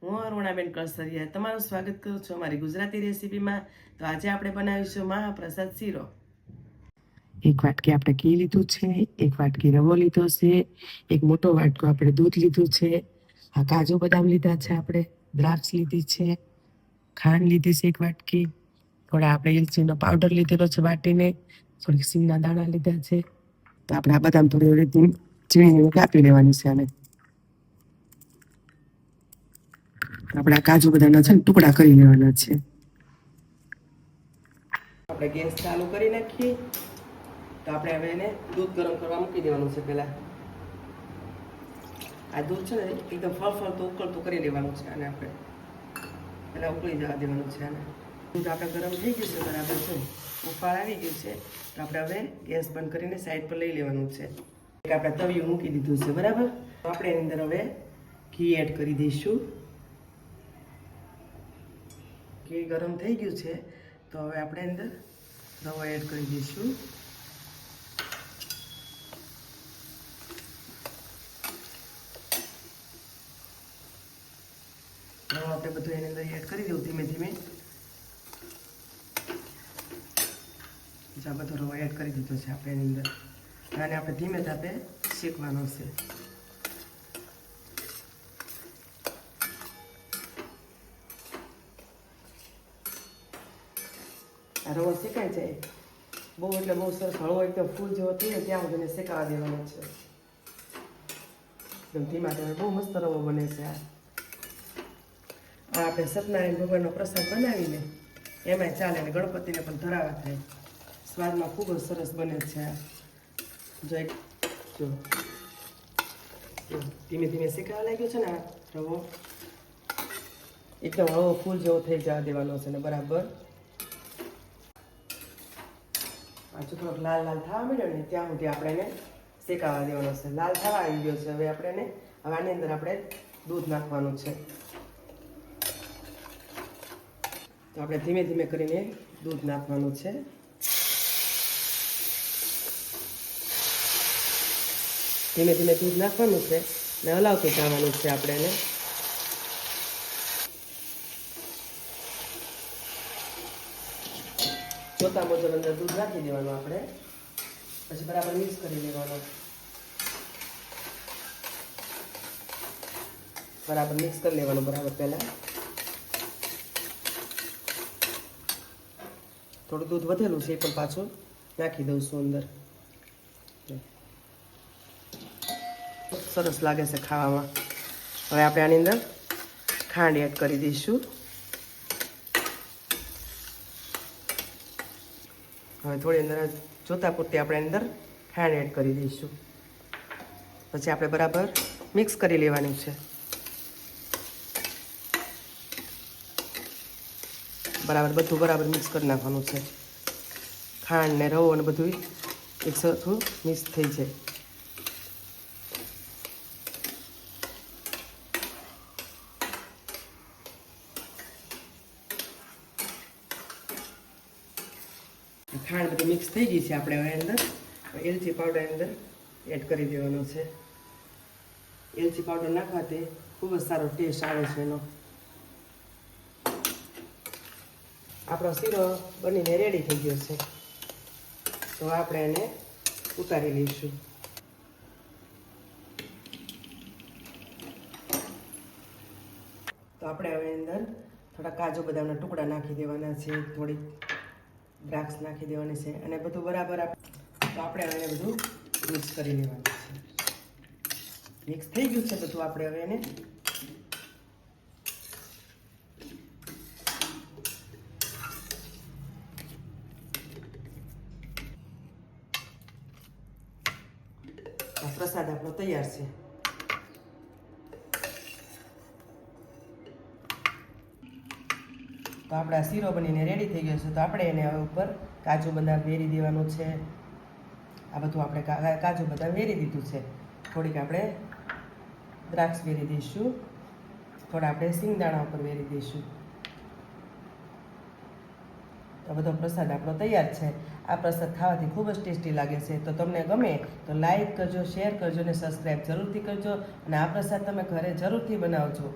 હું અરુણાબેન કળસરિયા તમારું સ્વાગત કરું છું અમારી ગુજરાતી રેસીપીમાં. તો આજે આપણે બનાવીશું મહાપ્રસાદ શીરો. એક વાટકી આપણે ઘી લીધું છે, એક વાટકી રવો લીધો છે, એક મોટો વાટકો આપણે દૂધ લીધું છે, આ કાજુ બદામ લીધા છે, આપણે દ્રાક્ષ લીધી છે, ખાંડ લીધી છે એક વાટકી, થોડા આપણે ઇલચીનો પાવડર લીધેલો છે વાટીને, થોડીક સિંગના દાણા લીધા છે. તો આપણે આ બદામ થોડી રીતે ઝીણી કાપી લેવાની છે. અને આપણે આ કાજુ બદામના છે ને ટુકડા કરી લેવાના છે. આપણે ગેસ ચાલુ કરી નાખીએ. તો આપણે હવે એને દૂધ ગરમ કરવા મૂકી દેવાનું છે. પહેલાં આ દૂધ છે ને એકદમ ફળફળતું ઉકળતું કરી લેવાનું છે. અને આપણે પહેલાં ઉકળી જવા દેવાનું છે. આને દૂધ આપણે ગરમ થઈ ગયું છે બરાબર છે, ઉફાળ આવી ગયું છે. તો આપણે હવે ગેસ બંધ કરીને સાઈડ પર લઈ લેવાનું છે. એક આપણે તવિયું મૂકી દીધું છે બરાબર. તો આપણે એની અંદર હવે ઘી એડ કરી દઈશું. ઘી ગરમ થઈ ગયું છે. તો હવે આપણે અંદર રવો એડ કરી દઈશું. રવો આપણે બધું એની અંદર એડ કરી દઉં ધીમે ધીમે. આ બધો રવો એડ કરી દીધો છે આપણે એની અંદર. અને આપણે ધીમે તાપે શેકવાનો છે. આ રવો શેકાઈ જાય બહુ એટલે બહુ સરસ હળવો એકદમ ફૂલ જેવો થઈને ત્યાં સુધીને શેકાવા દેવાનો છે. એકદમ ધીમા તમે બહુ મસ્ત રવો બને છે. આ આપણે સત્યનારાયણ ભગવાનનો પ્રસાદ બનાવીને એમાંય ચાલે ને ગણપતિને પણ ધરાવા થાય. સ્વાદમાં ખૂબ જ સરસ બને છે. આ જો ધીમે ધીમે શેકાવા લાગ્યો છે ને આ રવો એકદમ હળવો ફૂલ જેવો થઈ જવા દેવાનો છે ને બરાબર. પાછું થોડોક લાલ લાલ થવા માંડ્યો ને ત્યાં સુધી આપણે એને શેકાવા દેવાનો છે. લાલ થવા આવી ગયો છે. હવે આપણે એને આની અંદર આપણે દૂધ નાખવાનું છે. તો આપણે ધીમે ધીમે કરીને દૂધ નાખવાનું છે. ધીમે ધીમે દૂધ નાખવાનું છે ને હલાવતું જવાનું છે આપણે એને. જોતા મુજબ અંદર દૂધ નાખી દેવાનું આપણે. પછી બરાબર મિક્સ કરી લેવાનું. બરાબર મિક્સ કરી લેવાનું બરાબર. પહેલાં થોડું દૂધ વધેલું છે એ પણ પાછું નાખી દઉં છું અંદર. સરસ લાગે છે ખાવામાં. હવે આપણે આની અંદર ખાંડ એડ કરી દઈશું. હવે થોડી અંદર જોતા પૂરતી આપણે અંદર ખાંડ એડ કરી દઈશું. પછી આપણે બરાબર મિક્સ કરી લેવાનું છે. બરાબર બધું બરાબર મિક્સ કરી નાખવાનું છે. ખાંડ ને રવો ને બધું એક સરખું મિક્સ થઈ જાય. ખાંડ બધી મિક્સ થઈ ગઈ છે. આપણે હવે અંદર એલચી પાવડર અંદર એડ કરી દેવાનો છે. એલચી પાવડર નાખવાથી ખૂબ જ સારો ટેસ્ટ આવે છે એનો. આપણો શીરો બનીને રેડી થઈ ગયો છે. તો આપણે એને ઉતારી લઈશું. તો આપણે હવે અંદર થોડા કાજુ બદામના ટુકડા નાખી દેવાના છે, થોડી દ્રાક્ષ નાખી દેવાની છે અને બધું બરાબર. તો આપણે હવે બધું મિક્સ કરી લેવાનું છે. મિક્સ થઈ ગયું છે બધું. આપણે હવે એને પ્રસાદ આપણો તૈયાર છે. તો આપણે આ શીરો બનીને રેડી થઈ ગયો છે. તો આપણે એને હવે ઉપર કાજુ બદામ વેરી દેવાનું છે. આ બધું આપણે કાજુ બદામ વેરી દીધું છે. થોડીક આપણે દ્રાક્ષ વેરી દઈશું. થોડા આપણે સિંગદાણા ઉપર વેરી દઈશું. તો બધો પ્રસાદ આપણો તૈયાર છે. આ પ્રસાદ ખાવાથી ખૂબ જ ટેસ્ટી લાગે છે. તો તમને ગમે તો લાઈક કરજો, શેર કરજો અને સબસ્ક્રાઈબ જરૂરથી કરજો. અને આ પ્રસાદ તમે ઘરે જરૂરથી બનાવજો.